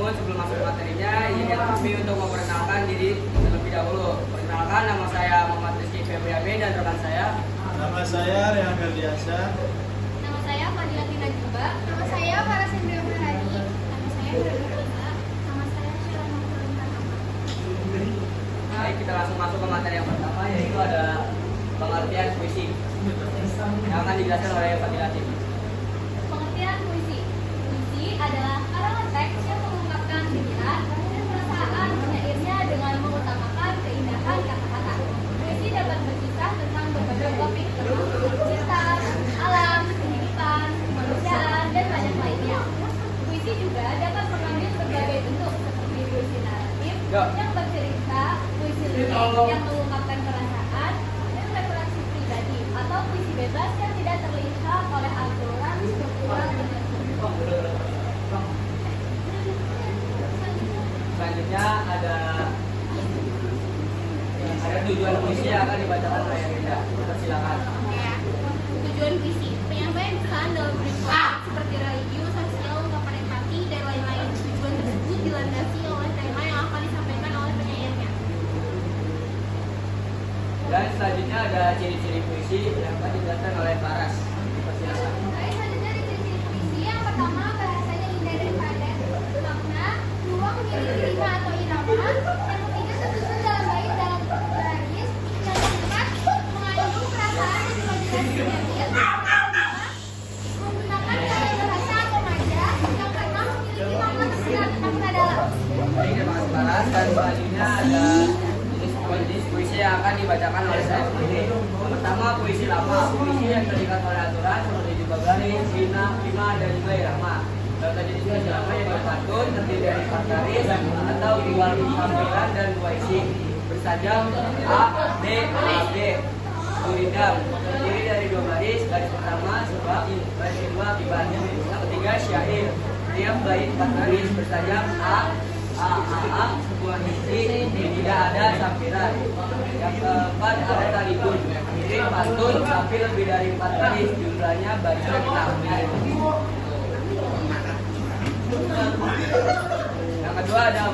Namun sebelum masuk ke materinya, izinkan kami untuk memperkenalkan diri terlebih dahulu. Perkenalkan, nama saya Muhammad Rizky Febriamin dan rekan saya. Nama saya Rehan Gardiasa. Nama saya Fadila Tina Juba. Nama saya Farah Sendrio Mahari. Nama saya Fadila. Nama saya Sheila Nurulintang. Baik, kita langsung masuk ke materi yang pertama, yaitu ada pengertian puisi yang akan dijelaskan oleh Fadila Tina. Pengertian puisi. Puisi adalah karangan teks yang mengungkapkan pikiran dan perasaan penyairnya dengan mengutamakan keindahan kata-kata. Puisi dapat berkisah tentang berbagai topik termasuk cinta, alam, kehidupan, kemanusiaan, dan banyak lainnya. Puisi juga dapat mengambil berbagai bentuk seperti puisi naratif yang bercerita, puisi lirik yang mengungkapkan perasaan, dan referensi pribadi atau puisi bebas yang tidak terlihat oleh aturan struktural tertentu. Selanjutnya ada tujuan puisi yang akan dibacakan oleh Rinda. Silakan. Tujuan puisi, penyampaian pesan dalam ritual seperti religius, sosial, ungkapan empati, dan lain-lain. Tujuan tersebut dilandasi oleh tema yang akan disampaikan oleh penyairnya. Dan selanjutnya ada ciri-ciri puisi yang akan dijelaskan oleh Faras. Silakan. Baik, selanjutnya di ciri puisi yang pertama bahasanya indah dan padat, makna, ruang memiliki rima atau irama. Yang ketiga tersusun dalam bait dalam baris. Yang keempat mengandung perasaan dan imajinasi sinergis. Menggunakan gaya bahasa atau maja. Yang keenam memiliki makna dalam. Baik, terima kasih Faras. Dan selanjutnya ada jenis puisi yang akan dibacakan oleh saya sendiri. Pertama, puisi lama. Puisi yang terikat oleh aturan seperti juga garis, rima, dan juga irama. Contoh jenis puisi lama yang berpantun terdiri dari 4 garis atau 2 tampilan dan 2 isi. Bersajam A, B, A, B. Buridam terdiri dari 2 baris. Baris pertama sebab, baris kedua akibat. Yang ketiga syair. Tiap bait 4 garis bersajam A, sebuah isi tidak ada sampiran. Yang keempat ada talibun, mirip pantun tapi lebih dari 4 garis, jumlahnya barisnya kita. Yang kedua ada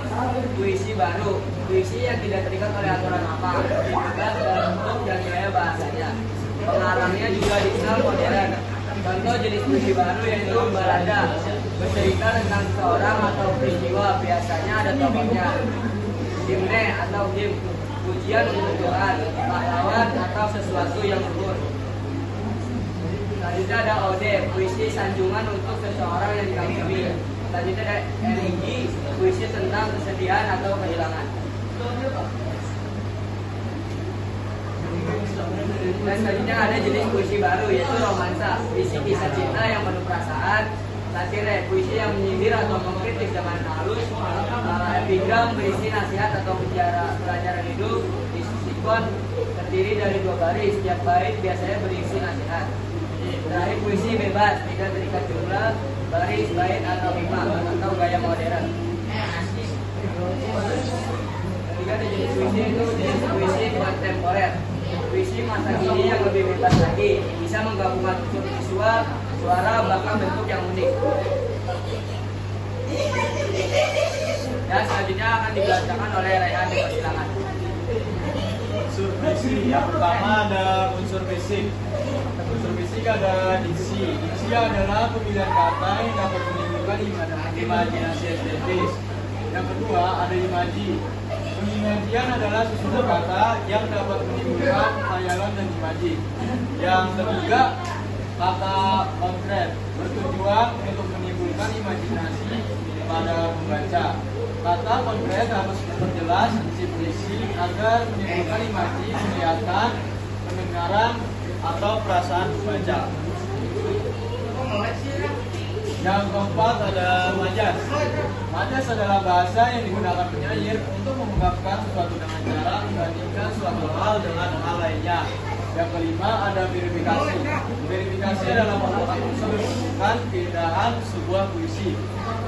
puisi baru, puisi yang tidak terikat oleh aturan apa, bebas dalam bentuk dan gaya bahasanya. Pengarangnya juga dikenal modern. Contoh jenis puisi baru yaitu balada, bercerita tentang seseorang atau peristiwa, biasanya ada tokohnya. Himne atau him, pujian untuk Tuhan, pahlawan atau sesuatu yang luhur. Selanjutnya ada ode, puisi sanjungan untuk seseorang yang dikagumi. Selanjutnya ada elegi, puisi tentang kesedihan atau kehilangan. Dan selanjutnya ada jenis puisi baru yaitu romansa, puisi kisah cinta yang penuh perasaan. Satire, puisi yang menyindir atau mengkritik dengan halus. Epigram berisi nasihat atau pelajaran hidup. Sikon terdiri dari 2 baris, setiap bait biasanya berisi nasihat. Terakhir puisi bebas, tidak terikat jumlah, baris, bait atau rima atau gaya modern. Ketiga ada jenis puisi itu jenis puisi kontemporer. Puisi masa kini yang lebih bebas lagi, bisa menggabungkan unsur visual, suara, bahkan bentuk yang unik. Dan selanjutnya akan dibacakan oleh Rehan. Silakan. Unsur fisik. Yang pertama ada unsur fisik. Unsur fisik ada diksi. Diksi adalah pemilihan kata yang dapat menimbulkan imajinasi estetis. Yang kedua ada imaji. Pengimajian adalah susunan kata yang dapat menimbulkan khayalan dan imaji. Yang ketiga kata konkret, bertujuan untuk menimbulkan imajinasi pada pembaca. Kata konkret harus memperjelas isi puisi agar menimbulkan imaji, penglihatan, pendengaran, atau perasaan pembaca. Yang keempat ada majas. Majas adalah bahasa yang digunakan penyair untuk mengungkapkan sesuatu dengan cara membandingkan suatu hal dengan hal lainnya. Yang kelima ada verifikasi. Verifikasi adalah merupakan unsur menunjukkan keindahan sebuah puisi.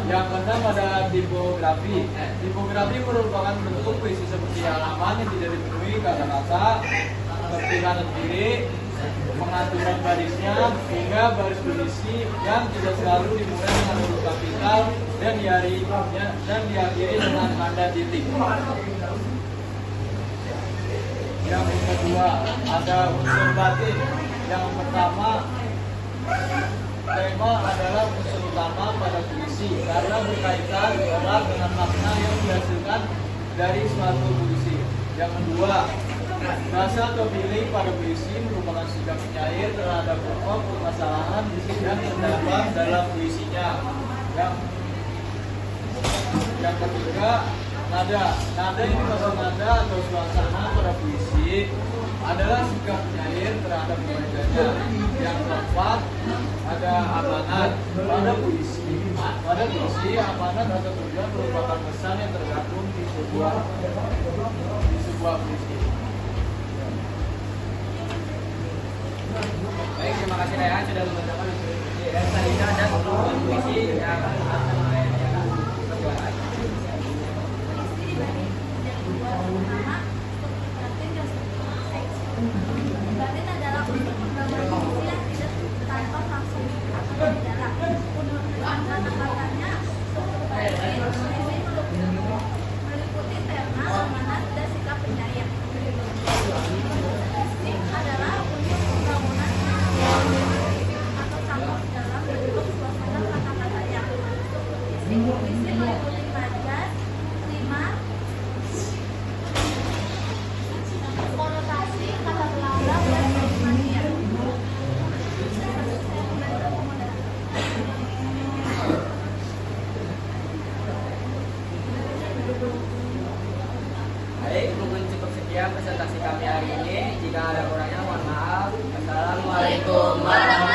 Yang keenam ada tipografi. Tipografi merupakan bentuk puisi seperti halaman yang tidak dipenuhi kata-kata, seperti kanan kiri, pengaturan barisnya hingga baris berisi yang tidak selalu dimulai dengan huruf kapital dan diakhiri dengan tanda titik. Yang kedua, ada unsur batin. Yang pertama, tema adalah unsur utama pada puisi karena berkaitan erat dengan makna yang dihasilkan dari suatu puisi. Yang kedua, rasa atau feeling pada puisi merupakan sikap penyair terhadap pokok permasalahan yang terdapat dalam puisinya. Yang ketiga, nada. Nada ini maksud nada atau suasana pada puisi adalah sikap penyair terhadap pembacanya. Yang keempat, ada amanat pada puisi. Pada puisi, amanat atau tujuan merupakan pesan yang tergabung di sebuah puisi. Baik, terima kasih Rehan sudah membacakan puisi. Dan selanjutnya ada puisi yang akan dibacakan perbuatan. Puisi dibagi menjadi dua. Pertama, batin dan seksi. Batin adalah untuk penggambaran puisi yang tidak tanpa langsung atau tidak. Menurut kata-katanya, batin puisi meliputi tema, amanat, dan sikap penyair. Seksi adalah untuk pembangunan atau campur dalam bentuk suasana kata-katanya. Puisi meliputi majas, rima, konotasi, kata belakang, dan kalimatnya. Baik, mungkin cukup sekian presentasi kami hari ini. Jika ada kurangnya mohon maaf. Assalamualaikum warahmatullahi wabarakatuh.